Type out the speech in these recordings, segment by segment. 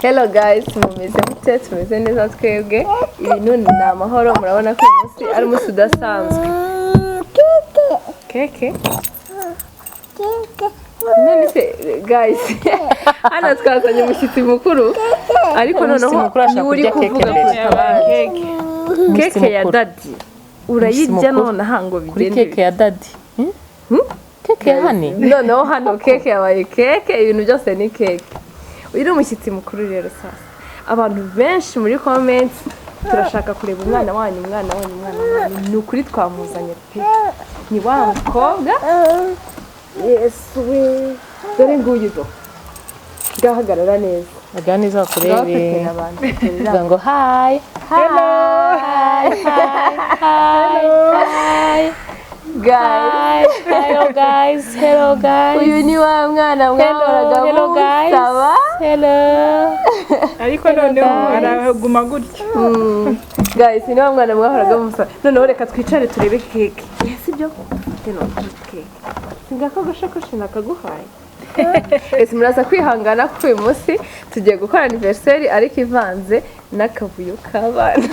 Hello guys, mumeze mute? Tumeze neza twebwe. Ibintu ni amahoro, murabona ko umunsi ari umunsi udasanzwe. Keke. None se guys, hano twazanye umushyitsi mukuru, ariko noneho uri kuvuga keke. Keke ya daddy. Urayirya none hango bigende. Kuri keke ya daddy. Keke hani? Noneho hano keke yabaye keke, ibintu byose ni keke. Uri umushyitsi mukuru rero sasa. Abantu benshi muri comments turashaka kureba umwana wanyu. Ni ukuri twamuzanye pe. Ni wa mukobwa. Yes we. Dore nguyu do. Gahagarara neza. Aganiza kurebe. Ngo hi. Hello. Hi. Guys. Hello guys. Uyu ni wa mwana mwahoraga musaba. Hello. Ariko noneho araguma gutya. Guys, ni wa mwana mwahoraga musaba. Noneho reka twicare turebe keke. Sibyo? Teno keke. Singako gashakoshi nakaguhaye. Ese muraza kwihangana ko uyu munsi tugiye gukora anniversary ariko ivanze n'akavuyo k'abana.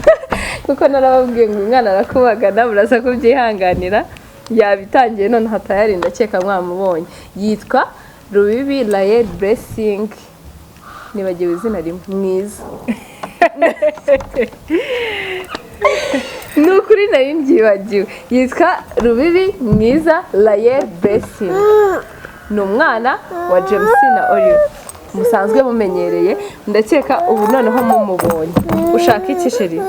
Kuko narababwiye ngo umwana arakubagana muraza kubyihanganira. Yabitangiye none hatayari ndakeka mwamubonye. Yitwa Rubibi Laye Blessing. Nibagiwe izina rimwe mwiza. Nukuri nari mbyibagiwe. Yitwa Rubibi mwiza Laye Blessing. Ni umwana wa James na Olive. Musanzwe mumenyereye ndakeka ubu noneho mumubonye. Ushaka iki sheri?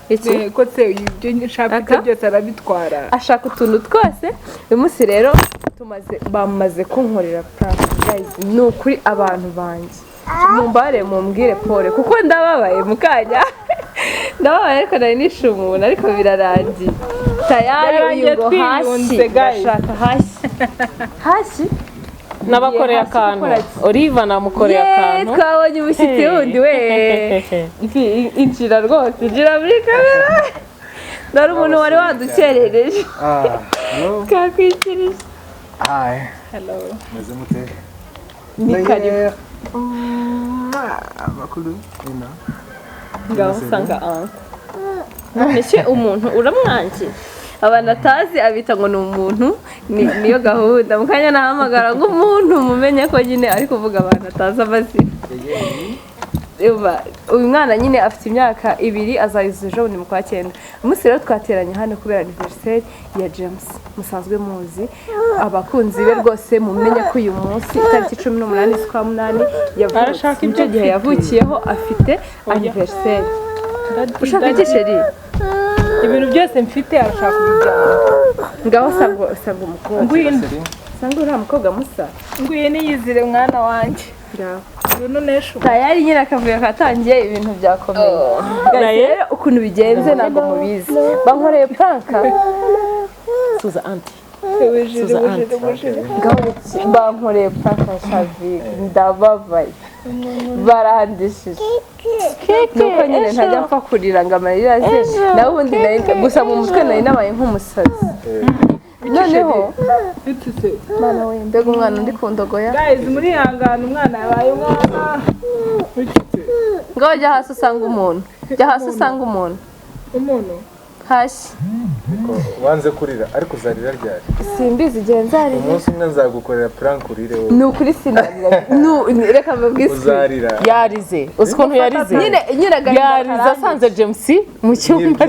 Iki ko se ibyo nshaka byose arabitwara. Ashaka utuntu twose. Uyu munsi rero bamaze kunkorera prank guys. Ni ukuri abantu banjye. Mumbare mumbwire pole kuko ndababaye mukanya. Ndababaye ariko nari nishe umuntu ariko birarangiye. Tayari uyu ngo hasi gashaka hasi. Hasi Nabakoreye akantu. Oliva namukoreye akantu. Twabonye umushyitsi wundi we. Injira rwose, injira muri kamera. Dore umuntu wari wadukerereje. Hello. Kakwikirije. Hi. Hello. Meze mute? Ni karibu. Makuru. Ina. Ngaho usanga anka. None se umuntu uramwangiye. Abantu atazi abita ngo ni umuntu niyo gahunda mukanya nahamagara ngo umuntu mumenye ko nyine ari kuvuga abantu atazi amazina. Uyu mwana nyine afite imyaka 2 azayizuza ejo ni mu kwa 9. Umunsi rero twateranye hano kubera anniversary ya James. Musanzwe muzi abakunzi be rwose mumenye ko uyu munsi itariki 18 z'ukwa 8 yavukiye. Icyo gihe yavukiyeho afite anniversary. Ushaka iki sheri? Ibintu byose mfite arashaka kubijyana. Ngaho sanga umukobwa. Ngwino. Sanga uri umukobwa musa. Ngwino yizire mwana wanjye. Ngaho. Uno neshu. Tayari nyine akavuyo katangiye ibintu byakomeye. Rero ukuntu bigenze ntabwo mubizi. Bankoreye prank. Suza anti. Ngaho bankoreye prank shavi ndababaye. Barandishije. Nuko nyine ntajya mpfa kurira ngo amarira ze. Nawe ubundi gusa mu mutwe nari nabaye nk'umusazi. Noneho mana we mbega umwana ndi kundogoya. Guys, muri hangana umwana yabaye umwana. Ngaho jya hasi usanga umuntu. Jya hasi usanga umuntu. Umuntu. Hasi. Wanze kurira ariko uzarira ryari? Simbizi igihe nzarira. Umunsi umwe nzagukorera prank urire wowe. Ni ukuri sinarira. Reka mbabwise. Uzarira. Yarize. Uzi ukuntu yarize? Yarize asanze James mu cyumba.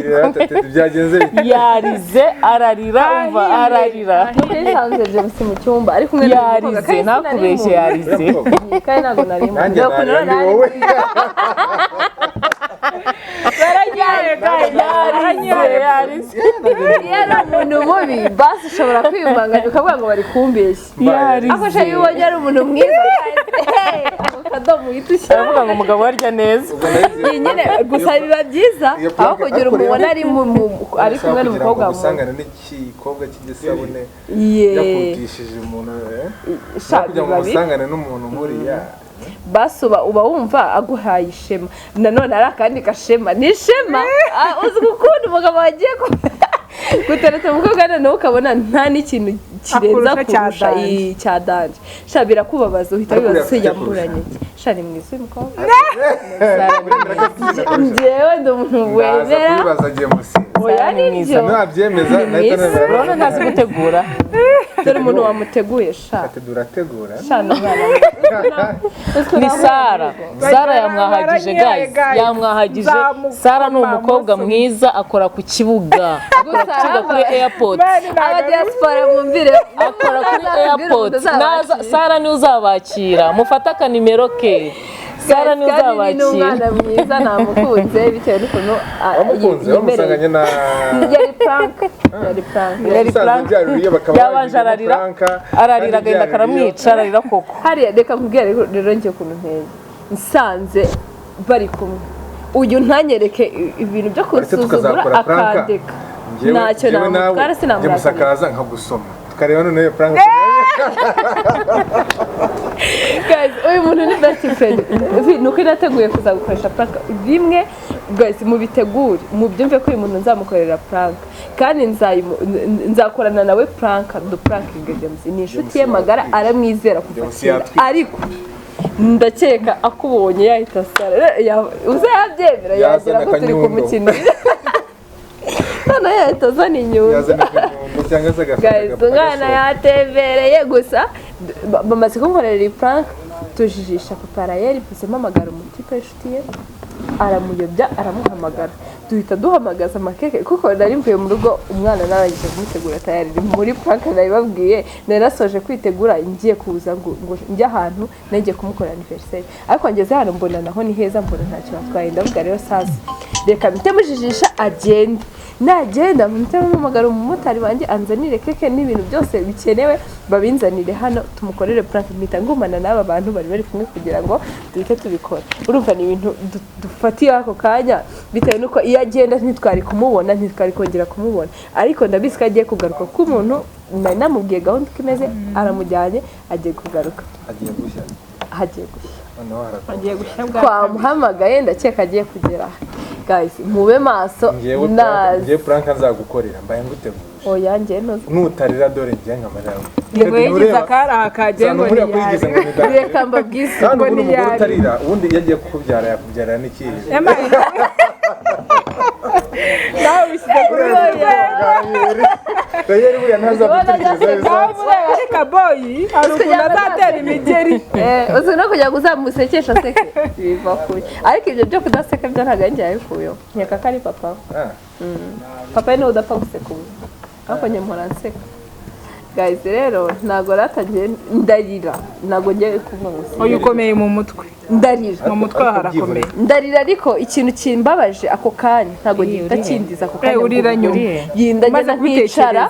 Byagenze bite? Yarize ararira umva ararira. Nsanze James mu cyumba ariko umwe yarize nakubeshye yarize. Kandi ntago narimo. Nanjye narira wowe. Yarize. Yari umuntu mubi basi ushobora kwiyumanganya ukavuga ngo bari kumbeshya. Yarize. Ako shayi ubonye ari umuntu mwiza. Akadomo yitushyira. Aravuga ngo umugabo arya neza. Nyine gusa biba byiza aho kugira umubona ari kumwe n'umukobwa mu. Usangana n'ikikobwa cy'igisabune. Yakutishije umuntu kugira ngo usangane n'umuntu nkuriya. Basi uba wumva aguhaye ishema. Nanone ari akandi gashema. Ni ishema. Uzi gukunda umugabo wagiye gutereta umukobwa noneho ukabona nta n'ikintu kirenza kurusha icyadanje sha birakubabaza uhita wibaza se yamburanye sha ni mwiza umukobwa njyewe ndi umuntu wemera kubibaza agiye musi oya nibyo nabyemeza urabona ntazi gutegura dore umuntu wamuteguye sha turategura sha ni Sara yamwahagije guys yamwahagije Sara ni umukobwa mwiza akora ku kibuga kuri airport aba diaspora mwumvire akora kuri airport Sara ni uzabakira mufata akanimero ke Sara ni uzabakira ni umwana mwiza namukunze bitewe n'ukuntu yamusanganye na yari prank yabanje ararira agenda karamwica ararira koko hariya reka nkubwire rero ngiye ukuntu nteye nsanze bari kumwe uyu ntanyereke ibintu byo kusuzugura akandeka ntacyo namutwara sinamuraza nkagusoma tukareba none iyo prank guys uyu muntu ni best friend nuko nateguye kuzagukoresha prank bimwe guys mubitegure mubyumve ko uyu muntu nzamukorera prank kandi nzakorana nawe prank do pranking James ni inshuti ye magara aramwizera kuva ariko ndakeka akubonye yahita Sara uzayabyemera yagira ko turi kumukinira none yahita zana inyuma guys umwana yatembereye gusa bamaze kunkorera iyi prank tujijisha paparayeri bisema amagara umutipe inshuti ye aramuyobya aramuhamagara duhita duhamagaza amakeke kuko nari mvuye mu rugo umwana narangije kumutegura tayari muri prank nabibabwiye narasoje kwitegura ngiye kuza ngo njye ahantu nagiye kumukora anniversaire ariko ngeze hano mbona naho ni heza mbona ntacyo batwaye ndavuga rero sasa reka bitemujijisha agenda nagenda mutemamagara umumotari wanjye anzanire keke n'ibintu byose bikenewe babinzanire hano tumukorere prank mpita ngumana n'aba bantu bari kumwe kugira ngo duhite tubikora urumva ni ibintu dufatiye ako kanya bitewe nuko iyo agenda ntitwari kumubona ntitwari kongera kumubona ariko ndabizi ko agiye kugaruka ko umuntu namubwiye gahunda uko imeze aramujyanye agiye kugaruka agiye gushya twamuhamagaye ndakeka agiye kugera guys mube maso ngiye prank nzagukorera mbaye nguteguje oya ngiye nutarira dore ngiye nkamarira yego yigiza kara akagengo ni reka mbabwize kandi ubu umugore utarira ubundi yagiye kukubyara yakubyarira n'ikihe nawe bishyize kuri rero buriya ntazagutekereza ariko boyi ari ukuntu azatera imigeri uzi no kujya kuzamusekesha seke biva kure ariko ibyo byo kudaseka byo ntabwo yanjye yabikuyeho nkeka ko ari papa papa niwe udapfa guseka ubu ariko njye mpora nseka guys rero ntabwo ratangiye ndarira ntabwo ngiye kuvuga ngo uyu ukomeye mu mutwe ndarira mu mutwe harakomeye ndarira ariko ikintu kimbabaje ako kanya ntabwo gihita kindiza ako kanya urira nyuma ndagenda nkicara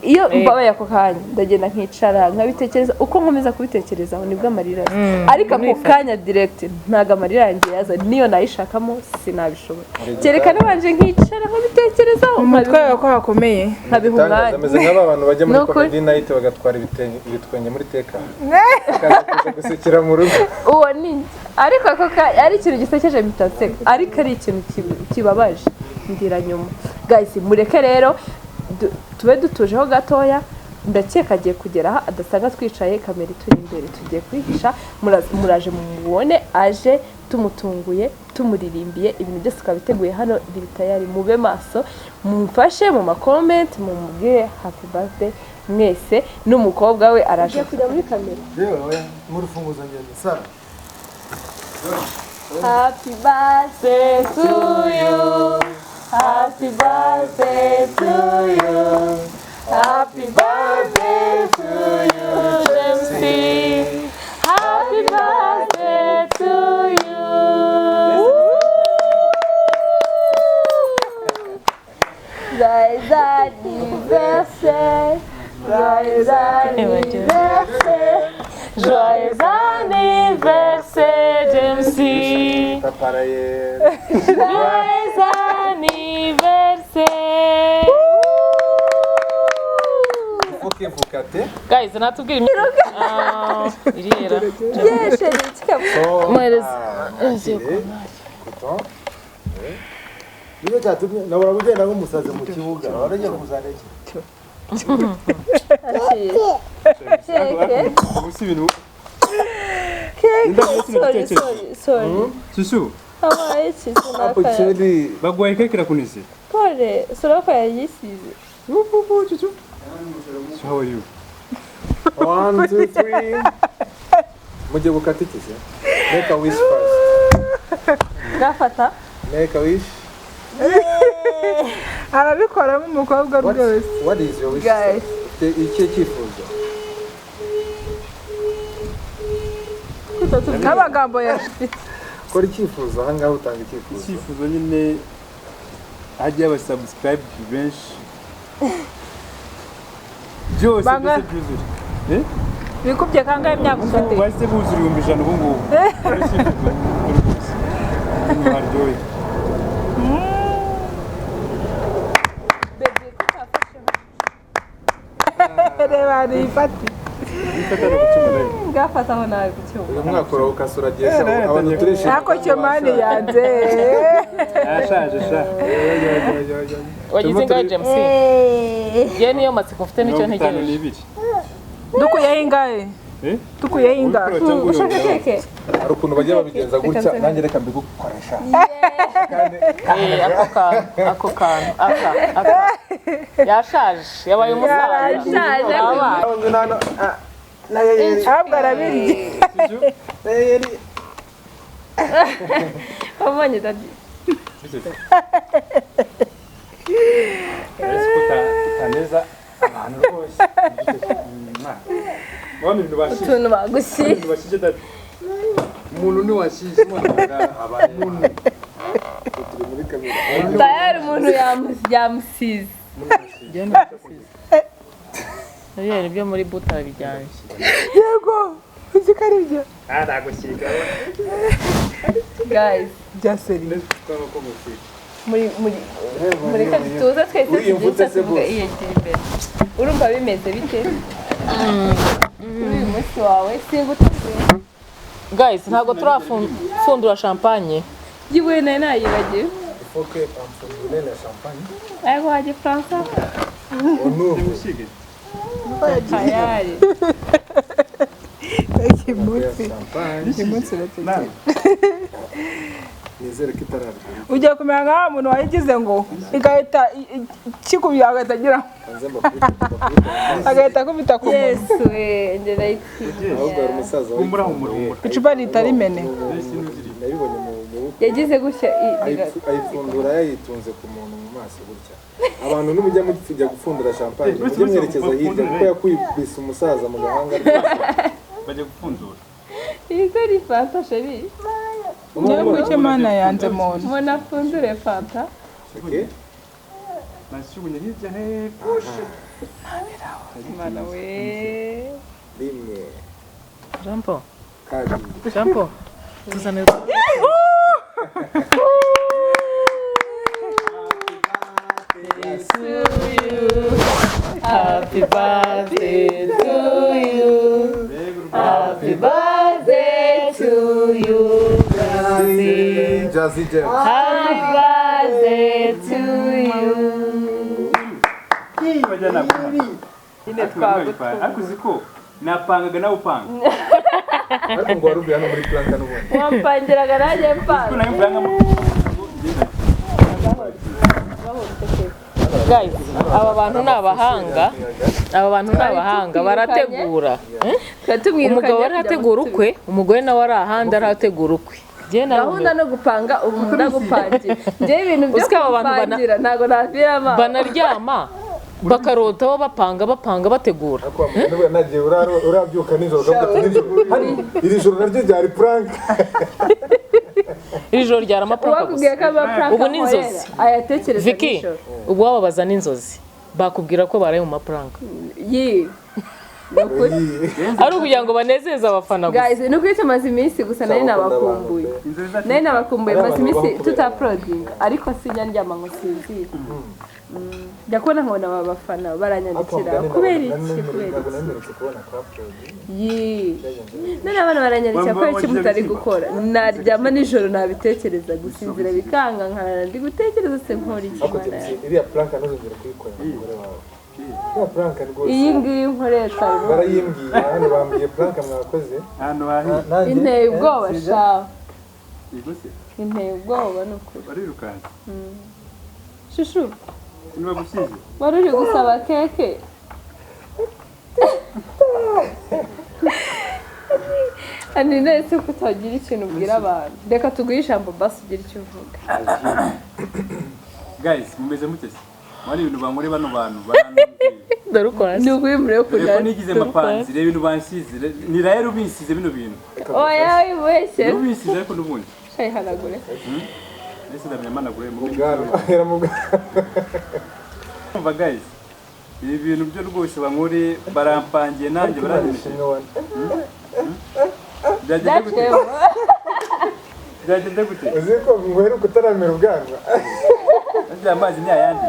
iyo mbabaye ako kanya ndagenda nkicara nkabitekereza uko nkomeza kubitekerezaho nibwo amarira ariko ako kanya direct ntabwo amarira yanjye yaza niyo nayishakamo sinabishobora cyerekana banje nkicara nkabitekerezaho mu mutwe wawe ko hakomeye nkabiha umwanya ameze nk'aba bantu bajya muri comedy night bagatwara ibitwenge muri teka gusekera mu rugo uwo ni ariko ako ari ikintu gisekeje bitaseka ariko ari ikintu kibabaje ndira nyuma guys mureke rero tube dutujeho gatoya ndakeka agiye kugera aha adasanga twicaye kamera turi imbere tugiye kwihisha muraje mubone aje tumutunguye tumuririmbiye ibintu byose twabiteguye hano biri tayari mube maso mumfashe mu makomenti mumubwire happy birthday mwese n'umukobwa we araje kujya muri kamera yewe muri funguzo ngende Sara happy birthday to you happy birthday to you happy birthday to you James happy birthday to you joyeux anniversaire joyeux anniversaire joyeux anniversaire James joyeux anniversaire ok vukate guys natubwira irira yeshe n'ikikapu muhereza niyo cyatumye nabura kugenda nk'umusazi mu kibuga waragiye kuzana iki Ubusi ibintu. Sorry. Susu. Habaye iki Hapo chedi. Bagwaye keke rakunise. Pole, surako yayisize. Susu. How are you? 1 2 3. Mujye gukatikiza. Make a wish first. Gafata. Make a wish. arabikoramo umukobwa rwose. What is your wish? Guys. Icyo cyifuzo. N'amagambo yafite. Kora icyifuzo aha ngaho utanga icyifuzo. Icyifuzo nyine hajya aba subscribe benshi. Byose byuzure. Bikubye kangahe imyaka ufite? Base buzura 100 ubu ngubu. Haryoye. Reba ni fati. Gafata aho nawe kucyuma. Uyu mwaka ukasura gesa abantu tureshi. Nako cyomani yanze. Ashaje sha. wagize ngaho James je niyo matsiko mfite nicyo ntegereje Dukuye ingahe? Dukuye inga. Ushaka keke? Hari ukuntu bajya babigenza gutya nanjye reka mbigukoresha. ako kantu yashaje yabaye umusaza Yashaje. Abwo arabirye. Wabonye dadi. Taneza abantu bose. Utuntu bagushyize. Bashije dati. Umuntu ni washize abantu. Tayari umuntu yamusize. Yari byo muri buta bijyanye. Yego. Uzikari byo. Ndagushyika. Guys, Jaseri. muri katuza twese tuvuga iyo imbere. Urumva bimeze bite? Uyu munsi wawe singuteze. Guys ntago turafundura champagne. Yiwe nayibagiwe. Okay, amfundure na champagne. Ayo waje Fransa. Onu. Tayari. Ikimunsi Champagne. Nizere kitararya. Ujya kumenya nka umuntu wayigize ngo igahita kikubya agatagira. Agahita kubita ku muntu. Yesu nje nayiti. Ahubwo ari umusaza Humura humura. Icupa ritari mene. nabibonye mu yagize gutya ayifundura yayitunze ku muntu mu maso gutya. Abantu n'umujya mujya gufundura champagne mujye mwerekeza hirya kuko yakubise umusaza mu gahanga bajya gufundura. Iko ni fanta sheri. Ngiye kwice mana yanze muntu. Mwana fundure fanta. Okay. Nashyugunye hirya he push. Mana we. Rimwe. Jampo. Kabiri. Jampo. Tuzane. Happy birthday to you. Happy birthday to you. Jazzy James. Happy birthday to you. Bajana Ine twagutuye. akuziko napangaga nawe upanga. Ariko ngo warubiye hano muri planka n'ubundi. Wampangiraga nanjye mpanga. Nayo upanga mu Guys, aba bantu ni abahanga. Aba bantu ni abahanga barategura. Umugabo arategura ukwe, umugore nawe ari ahandi arategura ukwe. Gahunda no gupanga ubu ndagupangira. Nje ibintu byo kupangira ntago nafirama. Banaryama bakarotaho bapanga bategura. Nagiye urabyuka nijoro ugafata nijoro. Iri joro naryo ryari prank. Iri joro ryari amaprank gusa. Ubu ni inzozi. Ayatekereza Vicky, ubu wababaza n'inzozi. Bakubwira ko baraye mu maprank. Yi. Ari ukugira ngo banezeze abafana gusa. Guys, nuko cyamaze iminsi gusa nari nabakumbuye. Nari nabakumbuye maze iminsi tutaproding ariko sinyandyama ngo sinzira. Ndakubona nkabona aba bafana baranyandikira kubera iki yi none abana baranyandikira ko iki mutari gukora naryama nijoro nabitekereza gusinzira bikanga nkana ndi gutekereza se nkora iki mana iriya planka ntuzongera kuyikora n'umugore wawe ya prank rwose iyi ngiyi nkoresha barayimbwiye hano bambwiye prank mwakoze ahantu hahiye inteye ubwoba shawe igose inteye ubwoba n'ukuri barirukanse shushu niba gusize wari uri gusaba keke ani nese ko utagira ikintu ubwira abantu reka tuguhe ijambo basi ugira icyo uvuga guys mumeze mutese mwari ibintu bankore bano bantu baranumvira Ndarukwasi. ni ukwimure yo dore ko nigize mapanzi reba ibintu bansize ni rero ubinsize bino bintu oya wibeshye ubinsize ariko n'ubundi shayihanagure ese ndamenya managure mu ubwanwa era mu umva guys ibi bintu byo rwose bankore barampangiye nanjye baranyemeje byageze gute uzi ko ngweruka utaramera ubwanwa andi amazi ni ayandi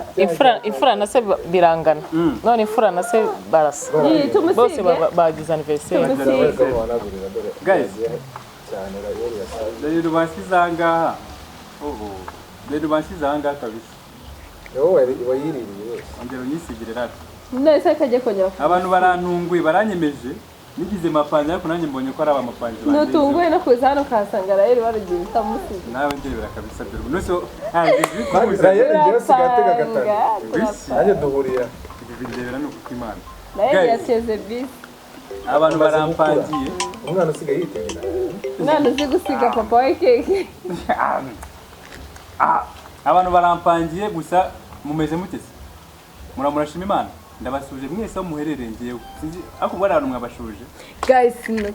Imfura na se birangana. None imfura na se barasa. Bose bagize anniversaire. guys cyane rayori yasaje rero basize ahangaha rero basize ahangaha kabisa wowe wayiririye yose ongera unyisigire rati nese kajye kongera abantu barantunguye baranyemeje nigize mapanzi ariko nanjye mbonye ko ari abamapanzi banjye nutunguye no kuza hano ukahasanga rayeri waragiye utamusize nawe ndebera kabisa dore ubu nose rayori ngewe sigatega gatatu nanjye duhurira ibi bindebera ni uko imana rayeri yateze bisi abantu barampangiye umwana usigaye yitegera umwana uzi gusiga papa we keke abantu barampangiye gusa mumeze mutese murashima imana ndabasuje mwese aho muherereye ngewe sinzi ariko ubwo ari abantu mwabashuje guys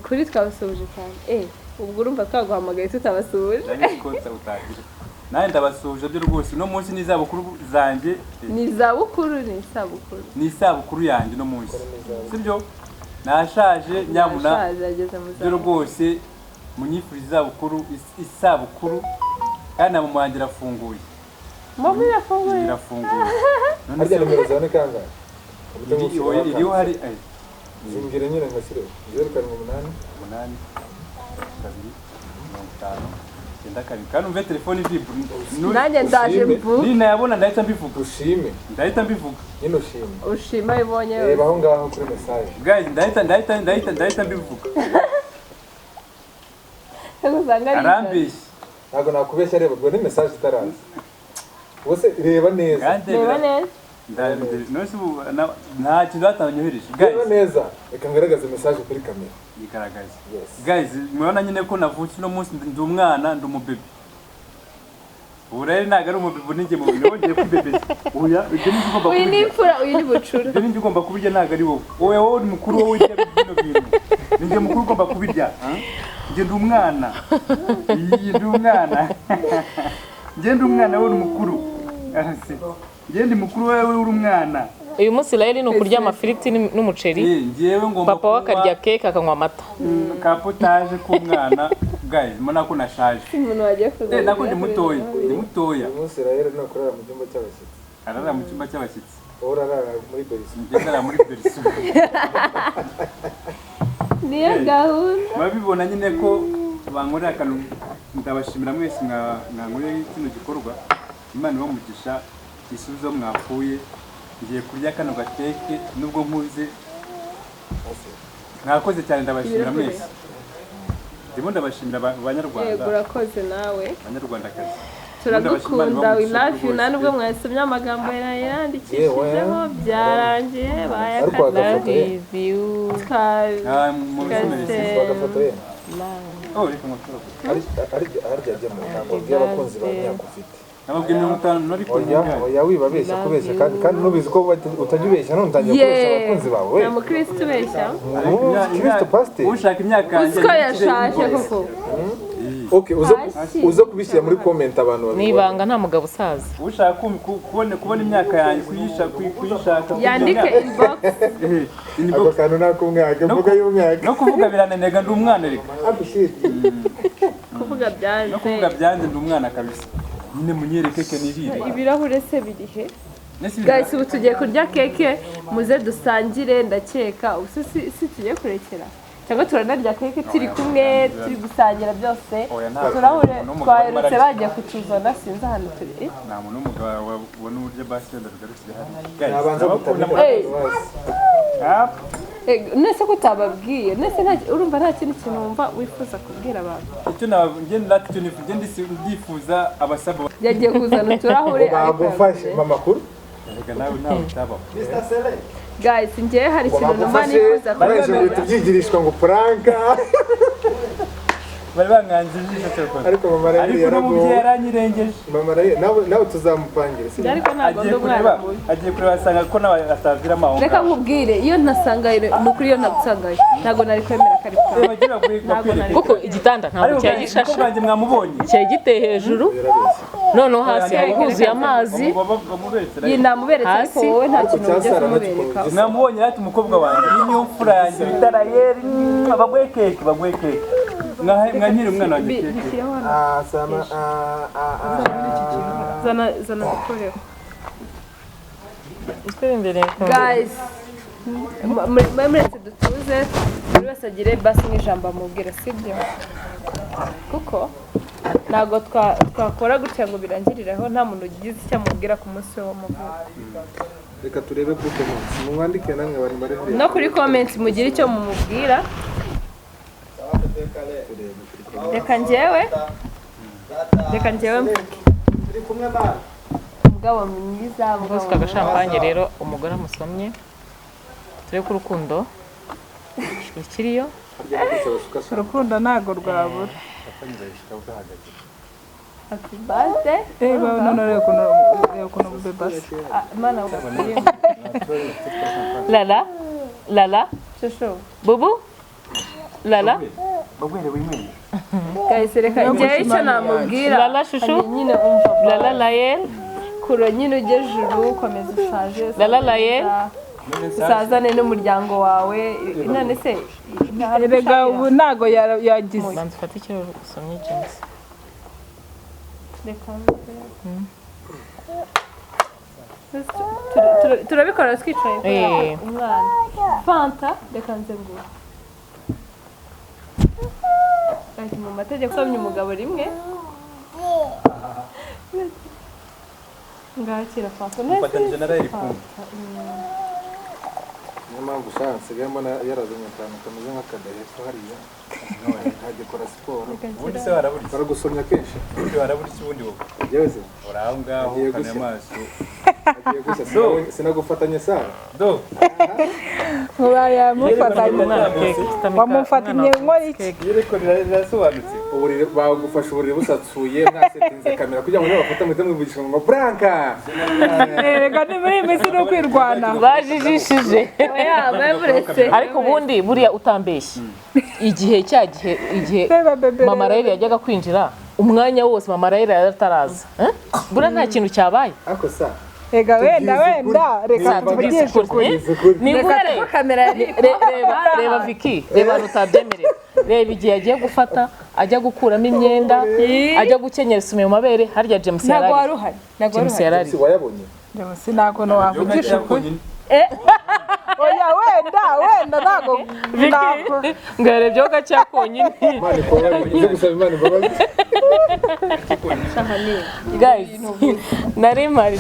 kuri twabasuje cyane ubwo urumva twaguhamagaye tutabasuje ndabikotsa utagira nawe ndabasuje byo rwose no munsi ni izabukuru zanjye ni izabukuru ni isabukuru ni isabukuru yanjye no munsi sibyo nashaje nyamuna byo rwose munyifuriza isabukuru kandi na mama wanjye irafunguye mama irafunguye harya nimero zawe ni kangahe iriho hari zimbwire nyine ngasire 0 8 kandi umve telefone vibu nanjye ndaje mvu nina yabona ndahita mbivuga ushime ndahita mbivuga nyine ushime ushima ibonye reba aho ngaho kuri message guys ndahita mbivuga arambeshye ntabwo nakubeshya reba ubwo ni message itaraza wose reba neza reba neza nose nta kintu batanyohereje reba neza reka ngaragaze message kuri kamera yigaragaza guys murabona nyine ko navutse uno munsi ndi umwana ndi umubebe ubu rero ntabwo ari umubebe ninjye mu bintu wongeye kwibebeza oya ibyo nibyo ugomba uyu ni imfura uyu ni bucura ibyo nibyo ugomba kubirya ntabwo ari wowe wowe uri mukuru wowe urya bino bintu ninjye mukuru ugomba kubirya njye ndi umwana ndi umwana njye ndi umwana wowe uri mukuru njye ndi mukuru wowe uri umwana uyu munsi rero ni ukurya amafiriti n'umuceri ngewe ngomba papa we akarya keke akanywa amata ka potaje k'umwana guys mbona ko nashaje umuntu wagiye kuza nako ndi mutoya uyu munsi rayeri no kurara mu cyumba cy'abashyitsi arara mu cyumba cy'abashyitsi wowe urarara muri berisi ngendera muri berisi niyo gahunda babibona nyine ko bankorera akantu ndabashimira mwese mwankoreye kino gikorwa imana ibamugisha isubizo mwapfuye ngiye kurya kano gateke nubwo nkuze mwakoze cyane ndabashimira mwese ndimo ndabashimira abanyarwanda yego urakoze nawe abanyarwandakazi turagukunda we love you nta nubwo mwasomye amagambo yandikishijeho byarangiye love you bagafotoye harya ajyamo ntabwo bw'abakunzi ba myaka ufite nababwiye 50 ariko oya wibabeshya kubeshya kandi nubizi ko utajya ubeshya none utangiye gukoresha abakunzi bawe nta mukristo ubeshya kristo pasiteri ushaka imyaka yanjye uzi ko yashaje koko okay uzo kubishyira muri comment abantu babiri nibanga nta mugabo usaza ushaka kubona imyaka yanjye kuyishaka yandike inbox ako kantu nakumwaka mvuga y'umwaka no kuvuga birananega ndi umwana reka kuvuga byanze no kuvuga byanze ndi umwana kabisa nyine munyere keke nirire ibirahure se birihe guys ubu tugiye kurya keke muze dusangire ndakeka ubu si tugiye kurekera cyangwa turanarya keke turi kumwe turi gusangira byose Oya, nta turahure muntu twaherutse bagiye kutuzana sinzi ahantu turi nta muntu w'umugabo wabona uburyo basi wenda rugarukire hano nabanza ndabakunda nese ko utababwiye nese urumva nta kintu wumva wifuza kubwira abantu icyo ndifuza abasaba yagiye kuzana turahure bagufashe amakuru reka nawe ntawe utabaho guys njye hari ikintu numva nifuza kubwira tubyigirishwa ngo pranka bari banganjije cyane ariko mama rero ariko n'umubyeyi yaranyirengeje mama rero nawe tuzamupangira ariko ntabwo ndi umwana agiye kureba asanga ko nawe atavira amahonga reka nkubwire iyo ntasangaye nukuri iyo nagusangaye ntabwo nari kwemera ko ari kwa kuko igitanda ntabwo cyari gishashe bwanjye mwamubonye cyari giteye hejuru noneho hasi hari huzuye amazi iyi namuberetse ariko wowe nta kintu ujya kumubereka mwamubonye ati umukobwa wanjye iyi niyo mfura yanjye bitara yeri bagwekeke mwanyire umwana wanjye keke zana bikoreho guys muretse dutuze buri wese agire basi nk'ijambo amubwira sibyo kuko ntabwo twakora gutya ngo birangirireho nta muntu ugize icyo amubwira ku munsi we w'amavuko reka turebe kuri comments mwandike namwe bari bari no kuri comments mugire icyo mumubwira reka njyewe umugabo mwiza rwose ka gashampanye rero umugore amusomye turebe ko urukundo rukiriyo urukundo ntago rwabura happy birthday none rero ukuntu bebase mana lala shosho bubu lala bagwere wimwe guys reka njyewe icyo namubwira lala shushu nyine umva lala layel kuro nyine ujye juru ukomeza ushaje lala layel usazane n'umuryango wawe none se erega ubu ntago yagize banza ufate icyo usomye James turabikora twicaye umwana fanta reka nze ngura mu mategeko usomye umugabo rimwe ngakira fanta ufatanyije na rayiri kumva niyo mpamvu ushaka nsigaye mbona yarazanye akantu kameze nk'akadaheso hariya hagikora siporo ubundi se warabura iki baragusomya kenshi ubundi warabura iki ubundi wowe byose uri aho ngaho ukana amaso agiye gusa sinagufatanye sara do wamufatanye nk'iki yereko rirasobanutse uburiri bagufasha uburiri busatsuye mwasetinze kamera kugira ngo niba bafata muhite mwivugisha ngo pranka erega ni muri iyi minsi no kwirwana bajijishije ariko ariko ubundi buriya utambeshye igihe mama rayeli yajyaga kwinjira umwanya wose mama rayeli yarataraza buriya nta kintu cyabaye ako sa ega wenda reka tuvugishe ukuri nigure reba Vicky reba rutabyemerera reba igihe yagiye gufata ajya gukuramo imyenda ajya gukenyera isume mu mabere harya James yarari wayabonye sinako no wavugisha ukuri oya wenda ntago ngarebyeho gacya konyine mani ko yagiye gusaba imana imbabazi guys nari mari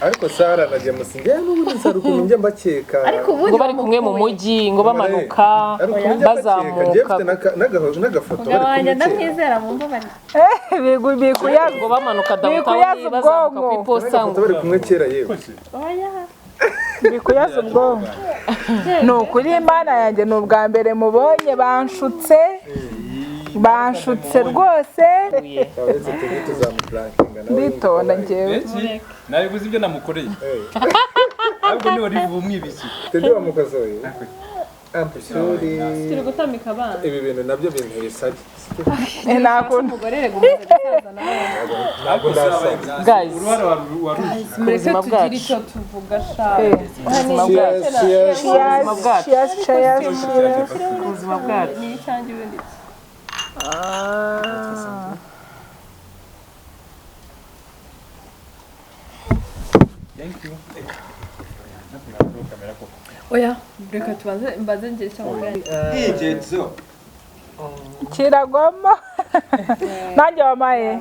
ariko Sara na James ngiye n'ubundi nsara ukuntu njye mbakeka ngo bari kumwe mu mujyi ngo bamanuka bazamuka n'agafoto wanjye ndamwizera mu mbabari bikuyaza ngo bamanuka dawutawuni bazamuka ku iposita ngo bari kumwe kera yewe bikuyaza ubwonko ni ukuri imana yanjye ni ubwa mbere mubonye banshutse rwose nditonda njyewe nabibuze ibyo namukoreye ahubwo niwe rivuye umwibiki tende wamukazoye ampishuri turi gutamika abana ibi bintu nabyo binteye isari nakunda ntabwo ndasa guys ubuzima bwacu icyo tuvuga ubuzima bwacu ni icyanjye ibindi Thank you. oya reka tubanze mbaze ngire cyangwa Jetso. kiragwamo nanjye wamaye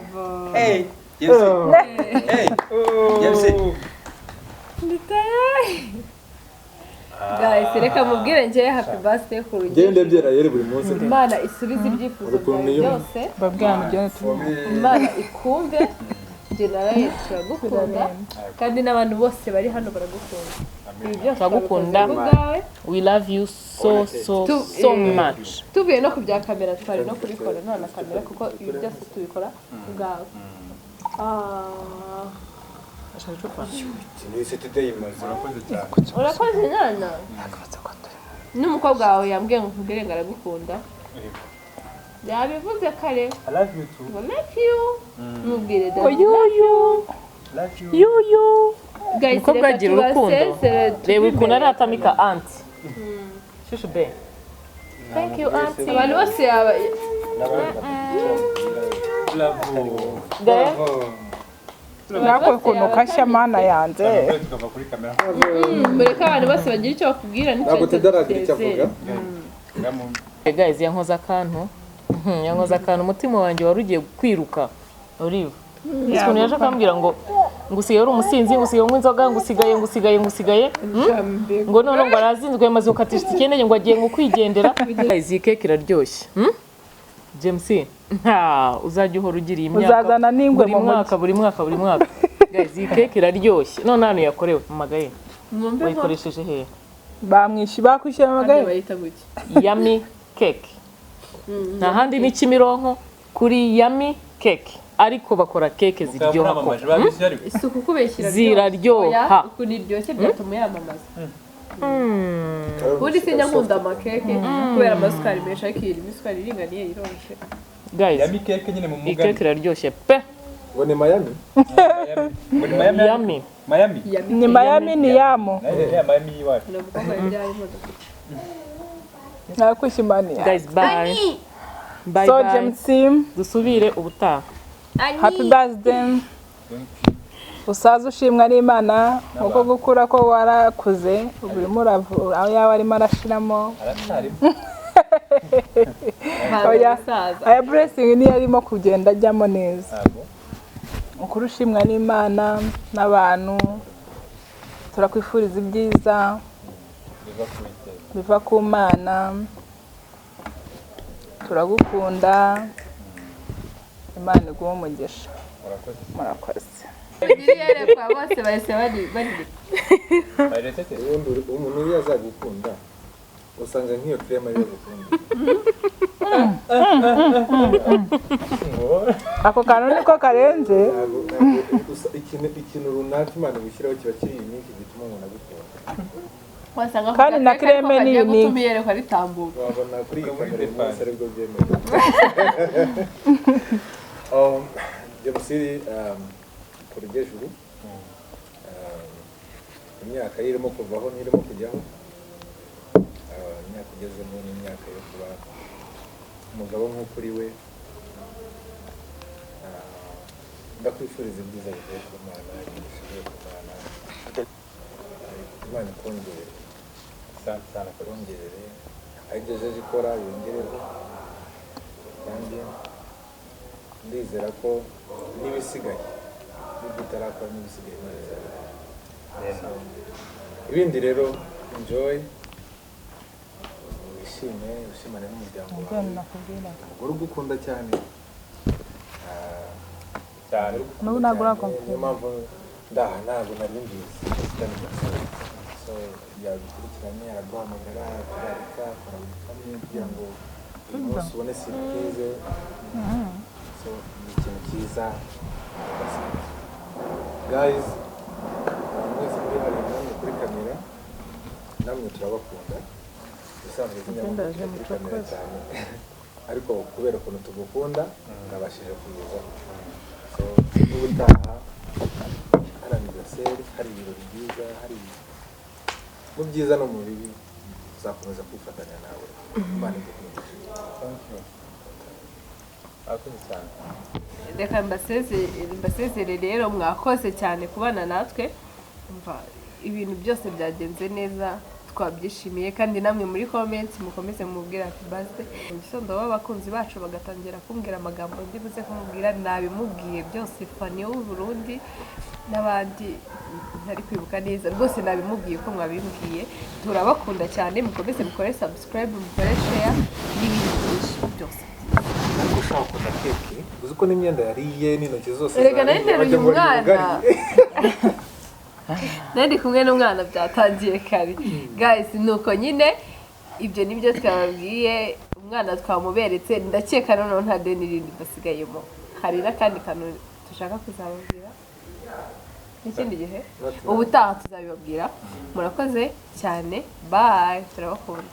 Hey, Jetso. Hey. Jetso. guys reka mubwire njye happy birthday ku rugendo ngende byera yeri buri munsi Imana isubize ibyifuzo byawe byose babwana byo Imana ikumve njye naraye turagukunda kandi n'abantu bose bari hano baragukunda ibi byose Turagukunda. bwawe we love you so much. tuvuye no ku bya kamera twari no kubikora nta na kamera kuko ibi byose tubikora bwawe Sinise today imaze. urakoze nyana n'umukobwa wawe yambwiye ngo nkubwire ngo aragukunda yabivuze kare I love you too. ngo love you mubwire da Love you. yuyu guys umukobwa reka agira urukundo tubasezere reba ukuntu aratamika anti shushu be thank you auntie abantu bose yaba nako ukuntu kashya mana yanze Tukava kuri kamera. mureke abantu bose bagira icyo bakubwira ntabwo tudaragira icyo avuga guys yankoze akantu yankoze akantu umutima wanjye wari ugiye kwiruka uriva ukuntu yaje akambwira ngo usigaye uri umusinzi ngo usigaye unywa inzoga ngo usigaye ngo none ngo arazinzwe maze ukatisha ikeneye ngo agiye ngo kwigendera guys iyi keke iraryoshye James nta uzajya uhora ugira imyaka uzazana n'ingwe mu buri mwaka guys iyi keke iraryoshye none hano yakorewe mu magaye wayikoresheje hehe bakwishyura amagaye bayita guki yummy cake nta handi ni Kimironko kuri yummy cake ariko bakora keke ziryoha ko isuku kubeshyira ziraryoha ukuntu iryoshye byatuma yamamaza ubundi sinya nkunda amakeke kubera amasukari menshi ariko irimo isukari iringaniye iroroshye guys Yami keke nyine mu iyi mugani. keke iraryoshye pe ngo ni Miami Muri Miami. yummy Miami. ni Miami ni yamo Ya Miami yiwacu. navuga ko yari imodoka nakwishimaniye guys bye bye so bye James dusubire ubutaha happy birthday usaza ushimwa n'Imana uko gukura ko warakuze urimo uravura aho yaba arimo arashiramo Aracyari. oya saza aya blessing niyo arimo kugenda ajyamo neza Ntabwo. ukuri ushimwa n'Imana n'abantu turakwifuriza ibyiza Biva ku Uwiteka. biva ku Mana turagukunda Imana iguhe umugisha murakoze yerekwa bose bahise bari Bayiretse. ubundi umuntu iyo azagukunda usanga nk'iyo krema yo gukunda ako kantu niko karenze ikintu runaka Imana gushyiraho kiba kiri unique gituma umuntu agukunda wasanga Kandi na creme ni unique. gutuma yerekwa ritambuka wabona kuri iyi kamera uyu munsi aribwo byemewe James ku rugejuru imyaka ye irimo kuvaho n'irimo kujyaho imyaka ugezemo ni imyaka yo kuba umugabo nk'ukuri we ndakwifuriza ibyiza bivuye ku Mana bivuye ku Mana Imana ikongere kongerere aho igejeje ikora yongereho kandi ndizera ko n'ibisigaye n'ibyo itarakora n'ibisigaye neza ibindi rero enjoy wishimane n'umuryango wawe umugore ugukunda cyane n'ubu ntabwo urakomeza niyo mpamvu ntabwo nari mbizi so yabikurikiranye araguhamagara akararika akora buri kamwe kugira ngo uyu munsi ubone surprise so ni ikintu cyiza guys mwese muri hariya namwe kuri kamera namwe turabakunda ubusanzwe zinyamakuru kuri kamera cyane ariko kubera ukuntu tugukunda nabashije kuza so n'ubutaha hari anniversaire hari ibirori byiza hari mu byiza no mu bibi uzakomeza kwifatanya nawe Imana iguhe reka mbasezere rero mwakoze cyane kubana natwe umva ibintu byose byagenze neza twabyishimiye kandi namwe muri comments mukomeze mubwira ati baze igisondo b'abakunzi bacu bagatangira kumbwira amagambo ndibuze kumubwira nabimubwiye byose fani y'u Burundi n'abandi ntari kwibuka neza rwose nabimubwiye ko mwabimbwiye turabakunda cyane mukomeze mukore subscribe mukore share n'ibindi byinshi byose ariko ushaka kunda keke uzi ko n'imyenda yariye n'intoki zose rega nari nteruye umwana nandi kumwe n'umwana byatangiye kare guys nuko nyine ibyo nibyo twababwiye umwana twamuberetse ndakeka noneho nta deni rindi basigayemo hari n'akandi kantu dushaka kuzababwira n'ikindi gihe ubutaha tuzabibabwira murakoze cyane bye turabakunda